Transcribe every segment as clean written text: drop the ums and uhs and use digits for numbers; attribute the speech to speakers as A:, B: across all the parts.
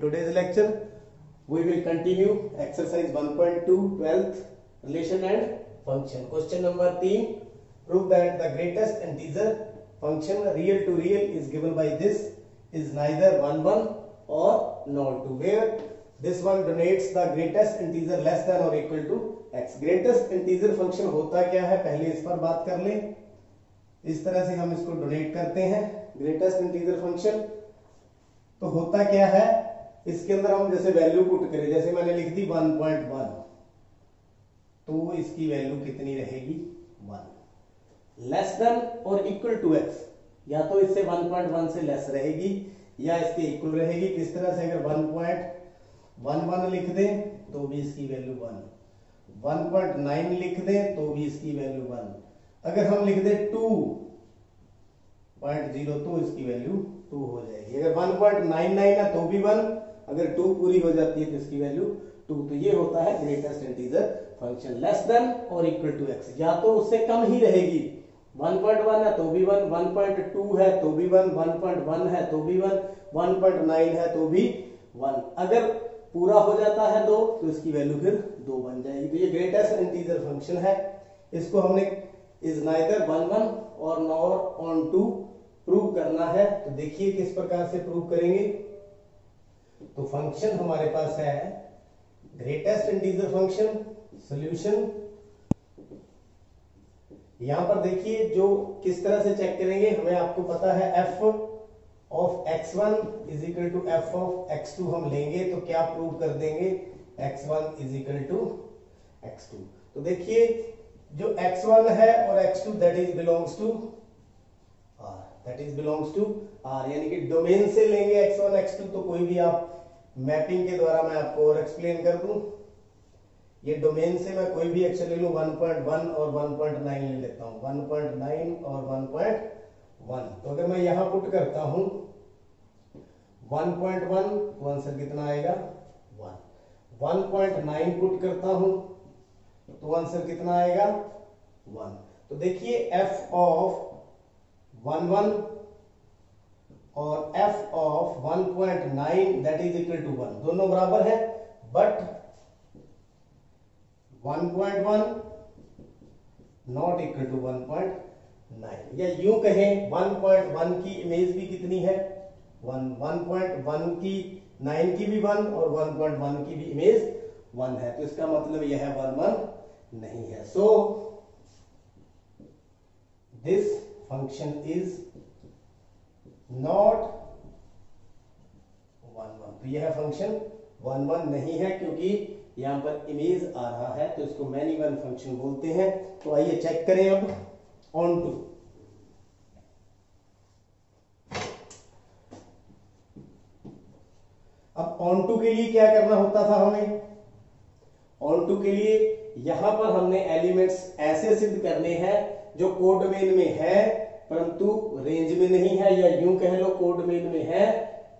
A: today's lecture, we will continue exercise 1.2, 12th relation and function. Question number 3. Prove that the greatest integer function real to real is given by this is neither 1 1 or not 2. Where this one denotes the greatest integer less than or equal to x. Greatest integer function होता क्या है, पहले इस पर बात कर लें. इस तरह से हम इसको डोनेट करते हैं. ग्रेटेस्ट इंटीजर फंक्शन तो होता क्या है, इसके अंदर हम जैसे वैल्यू पुट करें, जैसे मैंने लिख दी 1.1, तो इसकी वैल्यू कितनी रहेगी 1. लेस देन और इक्वल टू x, या तो इससे 1.1 से लेस रहेगी या इसके इक्वल रहेगी. किस तरह से, अगर 1.11 लिख दें तो भी इसकी वैल्यू 1, 1.9 लिख दें तो भी इसकी वैल्यू 1, अगर हम लिख दें 2.0 तो इसकी वैल्यू 2 हो जाएगी. अगर 1.99 है तो भी 1, अगर 2 पूरी हो जाती है तो इसकी वैल्यू 2. तो ये होता है greatest integer function. Less than और इक्वल टू x, या तो उससे कम ही रहेगी. 1.1 है तो भी 1, 1.2 है तो भी 1, 1.1 है तो भी 1, 1.9 है तो भी 1. अगर पूरा हो जाता है 2 तो इसकी वैल्यू फिर 2 बन जाएगी. तो ये ग्रेटेस्ट इंटीजर फंक्शन है. इसको हमने इज नाइदर 1 1 और नॉर ऑन 2 प्रूव करना है. तो देखिए किस प्रकार से प्रूव करेंगे. तो फंक्शन हमारे पास है ग्रेटेस्ट इंटीजर फंक्शन. सॉल्यूशन यहां पर देखिए, जो किस तरह से चेक करेंगे, हमें आपको पता है f of x1 is equal to f of x2 हम लेंगे तो क्या प्रूव कर देंगे, x1 is equal to x2. तो देखिए जो x1 है और x2 that is belongs to r, that is belongs to r, यानी कि डोमेन से लेंगे x1 x2. तो कोई भी आप मैपिंग के द्वारा मैं आपको और एक्सप्लेन कर दूं. ये डोमेन से मैं कोई भी अक्षर ले लूं, 1.1 और 1.9 ले लेता हूं, 1.9 और 1.1. तो अगर मैं यहां पुट करता हूं 1.1 तो आंसर कितना आएगा 1. 1.9 पुट करता हूं तो आंसर कितना आएगा 1. तो देखिए f ऑफ 1 1 और f of 1.9 that is equal to 1, दोनों बराबर है. बट 1.1 नॉट इक्वल टू 1.9, या यूं कहें 1.1 की इमेज भी कितनी है 1, 1.1 की 9 की भी 1 और 1.1 की भी इमेज 1 है. तो इसका मतलब यह है 1 1 नहीं है. So this function is not 1 1. तो यह फंक्शन 1 1 नहीं है, क्योंकि यहां पर इमेज आ रहा है, तो इसको मैनी वन फंक्शन बोलते हैं. तो आइए चेक करें अब ऑन टू. अब ऑन टू के लिए क्या करना होता था हमें, ऑन टू के लिए यहां पर हमने एलिमेंट्स ऐसे सिद्ध करने हैं जो कोडोमेन में है परंतु रेंज में नहीं है, या यूं कह लो कोडोमेन में है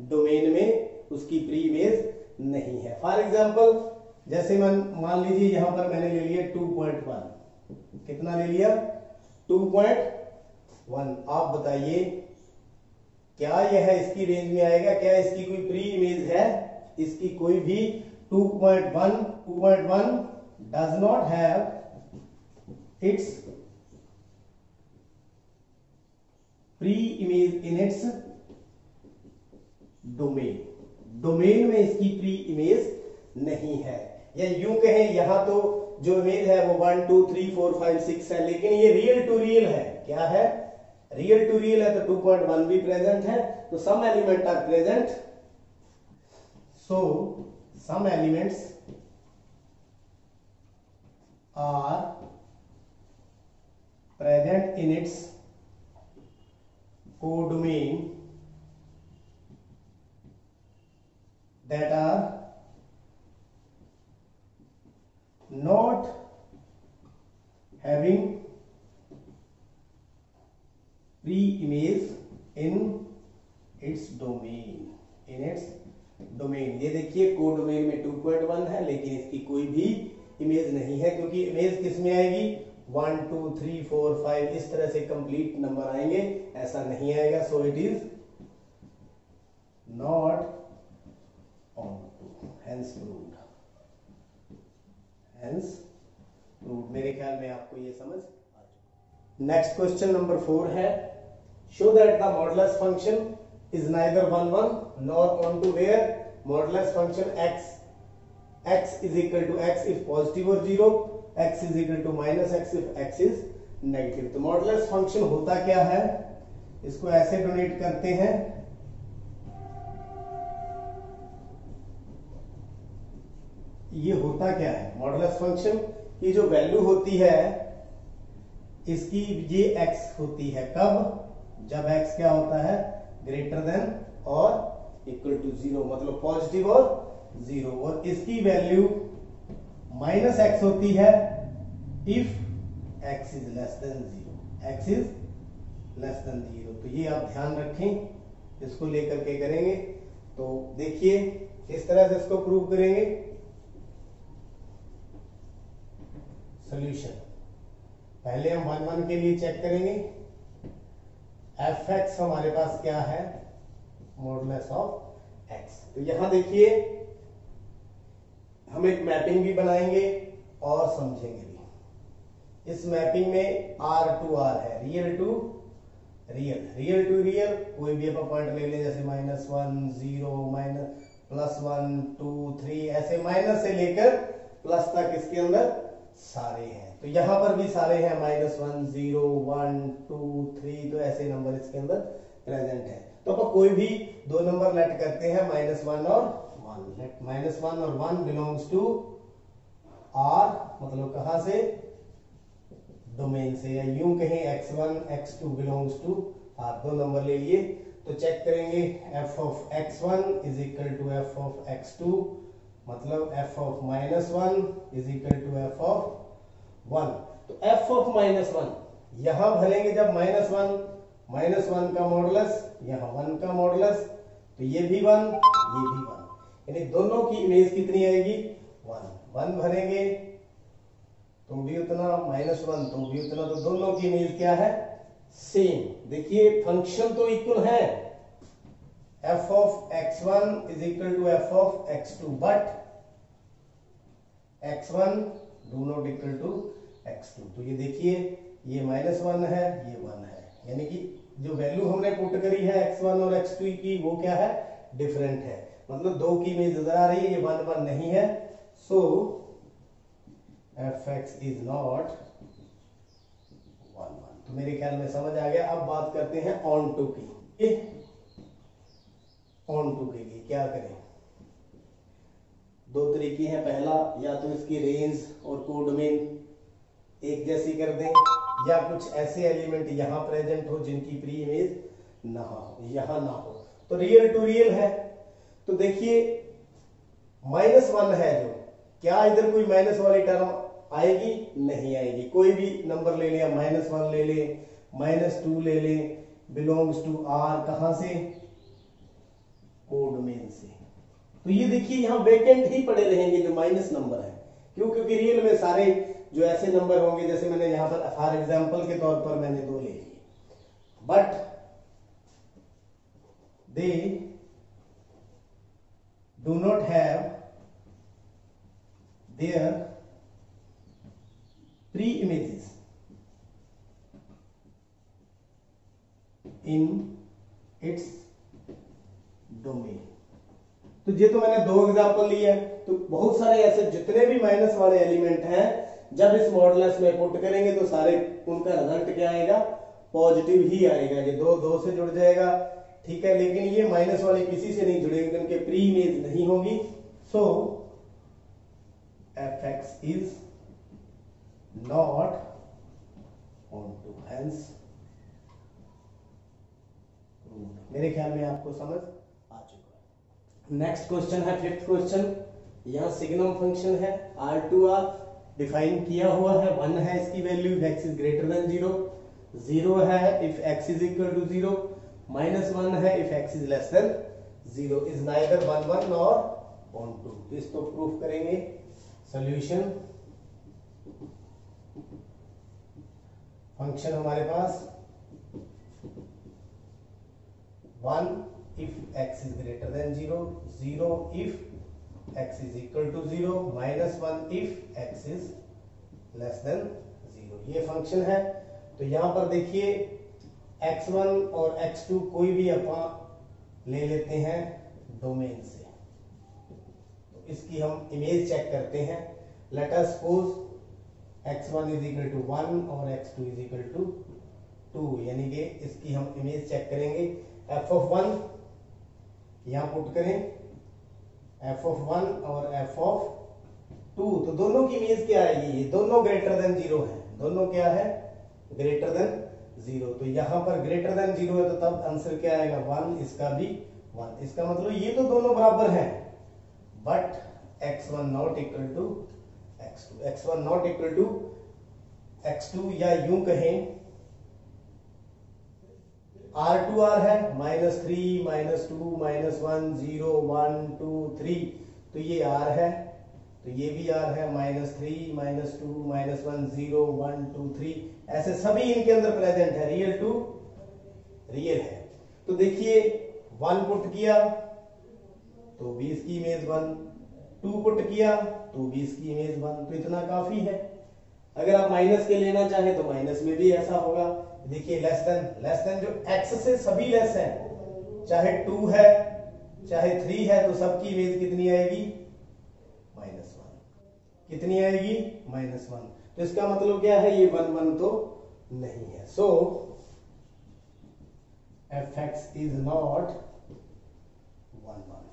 A: डोमेन में उसकी प्री इमेज नहीं है. फॉर एग्जांपल जैसे मान लीजिए यहां पर मैंने ले लिया 2.1, कितना ले लिया 2.1. आप बताइए क्या यह इसकी रेंज में आएगा, क्या इसकी कोई प्री इमेज है, इसकी कोई भी 2.1 does not have it's pre image in its domain. Domain में इसकी प्री इमेज नहीं है. या यूं कहें यहां तो जो इमेज है वो 1 2 3 4 5 6 है, लेकिन ये रियल टू रियल है. क्या है, रियल टू रियल है, तो 2.1 भी प्रेजेंट है. तो some element are present, so some elements are present in its codomain that are not having pre-image in its domain. ये देखिए कोडोमेन में 2.1 है, लेकिन इसकी कोई भी इमेज नहीं है, क्योंकि इमेज किस में आएगी 1 2 3 4 5 इस तरह से कंप्लीट नंबर आएंगे, ऐसा नहीं आएगा. So it is not onto, hence proved, hence proved. मेरे ख्याल में आपको ये समझ आ चुका। नेक्स्ट क्वेश्चन नंबर 4 है, show that the modulus function is neither 1 1 nor onto where modulus function x is equal to x if positive or 0, x is equal to minus x if x is negative। तो modulus function होता क्या है, इसको ऐसे donate करते हैं, ये होता क्या है, मॉडुलस फंक्शन की जो वैल्यू होती है इसकी ये x होती है, कब, जब x क्या होता है, ग्रेटर देन और इक्वल टू 0, मतलब पॉजिटिव और 0, और इसकी वैल्यू माइनस x होती है if x is less than 0, x is less than 0। तो ये आप ध्यान रखें, इसको लेकर के करेंगे। तो देखिए किस तरह से इसको प्रूव करेंगे। सॉल्यूशन, पहले हम 1 1 के लिए चेक करेंगे, fx हमारे पास क्या है, मॉडुलस ऑफ x। तो यहां देखिए हम एक मैपिंग भी बनाएंगे और समझेंगे भी। इस मैपिंग में R टू R है, real to real, real to real, कोई भी आप पॉइंट ले लें, जैसे -1 0 +1 2 3, ऐसे माइनस से लेकर प्लस तक इसके अंदर सारे हैं। तो यहां पर भी सारे हैं, -1 0 1 2 3, तो ऐसे नंबर इसके अंदर प्रेजेंट है। तो अपन कोई भी दो नंबर लेट करते हैं, -1 और 1, लेट -1 और 1 बिलोंग्स टू R, मतलब कहां से, डोमेन से, या यूं कहें x1 x2 belongs to R। दो नंबर ले लिए, तो चेक करेंगे, f of x1 is equal to f of x2, मतलब f of -1 is equal to f of 1। तो f ऑफ -1 यहां भरेंगे जब -1 का मॉडुलस, यहां 1 का मॉडुलस, तो ये भी 1 ये भी 1, यानी दोनों की इमेज कितनी आएगी, 1 भरेंगे तो भी उतना, -1 तो भी उतना, तो दोनों की इमेज क्या है, सेम। देखिए फंक्शन तो इक्वल है, f of x1 is equal to f of x2, but x1 do not equal to x2। तो ये देखिए ये -1 है, ये 1 है, यानी कि जो वैल्यू हमने पुट करी है x1 और x2 की, वो क्या है, डिफरेंट है, मतलब दो की इमेज नजर आ रही है, ये 1 1 नहीं है। So fx is not 1 1। तो मेरे ख्याल में समझ आ गया। अब बात करते हैं ऑन टू की। ऑन टू के लिए क्या करें, दो तरीके हैं, पहला या तो इसकी रेंज और कोडोमेन एक जैसी कर दें, या कुछ ऐसे एलिमेंट यहां प्रेजेंट हो जिनकी प्री इमेज ना हो, यहां ना हो, तो रियल टू रियल है। तो देखिए -1 है, जो क्या इधर कोई माइनस वाली टर्म आएगी, नहीं आएगी। कोई भी नंबर ले लिया, -1 ले ले, -2 ले ले, बिलोंग्स टू R, कहां से, कोडोमेन से। तो ये देखिए यहां वेकेंट ही पड़े रहेंगे जो माइनस नंबर है, क्यों, क्योंकि रियल में सारे जो ऐसे नंबर होंगे, जैसे मैंने यहां पर फॉर एग्जांपल के तौर पर मैंने 2 ले लिए, but they do not have their pre images in its domain. तो ये तो मैंने 2 एग्जांपल लिए हैं, तो बहुत सारे ऐसे जितने भी माइनस वाले एलिमेंट हैं, जब इस मॉडुलस में पुट करेंगे तो सारे उनका रिजल्ट क्या आएगा, पॉजिटिव ही आएगा। ये 2 से जुड़ जाएगा, ठीक है, लेकिन ये माइनस वाले किसी से नहीं जुड़ेंगे, उनके प्री इमेज नहीं होगी। So fx is not onto, hence मेरे ख्याल में आपको समझ आ चुका है। नेक्स्ट क्वेश्चन है 5th क्वेश्चन। यहां सिग्नम फंक्शन है, R2R डिफाइन किया हुआ है, 1 है इसकी value, x is greater than 0, 0 है if x is equal to 0, -1 है if x is less than 0, is neither 1 1 और ऑन टू। इसको प्रूफ करेंगे। सॉल्यूशन, फंक्शन हमारे पास 1 if x is greater than 0, 0 if x is equal to 0, -1 if x is less than 0। ये function है। तो यहां पर देखिए x1 और x2 कोई भी अपन ले लेते हैं डोमेन से, तो इसकी हम इमेज चेक करते हैं। Let us suppose x1 is equal to 1 और x2 इज इक्वल टू 2, यानी कि इसकी हम इमेज चेक करेंगे। f(1) यहां पुट करें, f(1) और f(2), तो दोनों की इमेज क्या आएगी? ये दोनों ग्रेटर देन 0 है। दोनों क्या है? Greater than 0। तो यहां पर ग्रेटर देन 0 है, तो तब आंसर क्या आएगा? 1। इसका भी 1। इसका मतलब ये तो दोनों बराबर हैं, but x1 not equal to x2, x1 not equal to x2, या यूं कहें R2R है, -3, -2, -1, 0, 1, 2, 3, तो ये R है, तो ये भी R है, -3, -2, -1, 0, 1, 2, 3, ऐसे सभी इनके अंदर प्रेजेंट है, रियल टू रियल है। तो देखिए 1 पुट किया तो भी इसकी इमेज 1, 2 पुट किया तो भी इसकी इमेज 1, तो इतना काफी है। अगर आप माइनस के लेना चाहें तो माइनस में भी ऐसा होगा। देखिए लेस देन जो x से सभी लेस है, चाहे 2 है चाहे 3 है, तो सबकी इमेज कितनी आएगी? -1। कितनी आएगी? -1। तो इसका मतलब क्या है? ये 1 1 तो नहीं है। So fx is not 1 1।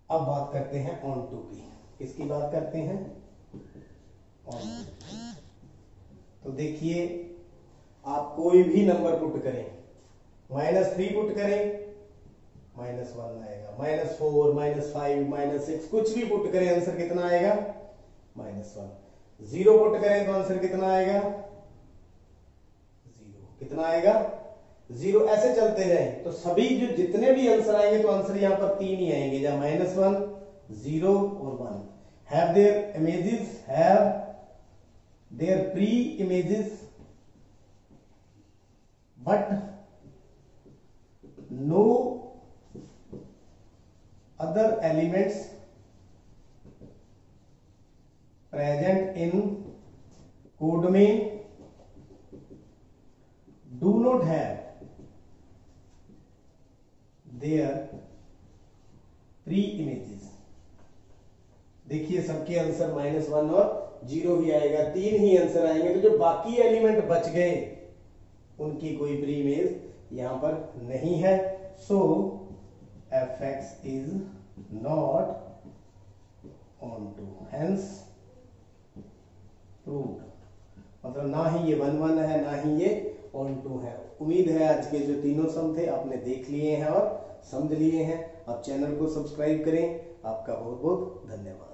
A: अब बात करते हैं ऑन टू की। किसकी बात करते हैं? ऑन। तो देखिए आप कोई भी नंबर पुट करें, -3 पुट करें -1 आएगा, -4, -5, -6 कुछ भी पुट करें आंसर कितना आएगा? -1। 0 पुट करें तो आंसर कितना आएगा? 0। कितना आएगा? 0। ऐसे चलते जाएं तो सभी जो जितने भी आंसर आएंगे तो आंसर यहां पर 3 ही आएंगे, जहां -1, 0 और 1 have their images, have their pre-images but no other elements present in codomain do not have their pre-images। देखिए सबके आंसर -1 और 0 ही आएगा, 3 ही आंसर आएंगे। तो जो बाकी एलिमेंट बच गए उनकी कोई प्री इमेज यहां पर नहीं है। So fx is not onto, hence proved. मतलब ना ही ये 1 1 है, ना ही ये ऑन टू है। उम्मीद है आज के जो तीनों सम थे आपने देख लिए हैं और समझ लिए हैं। आप चैनल को सब्सक्राइब करें। आपका बहुत बहुत धन्यवाद।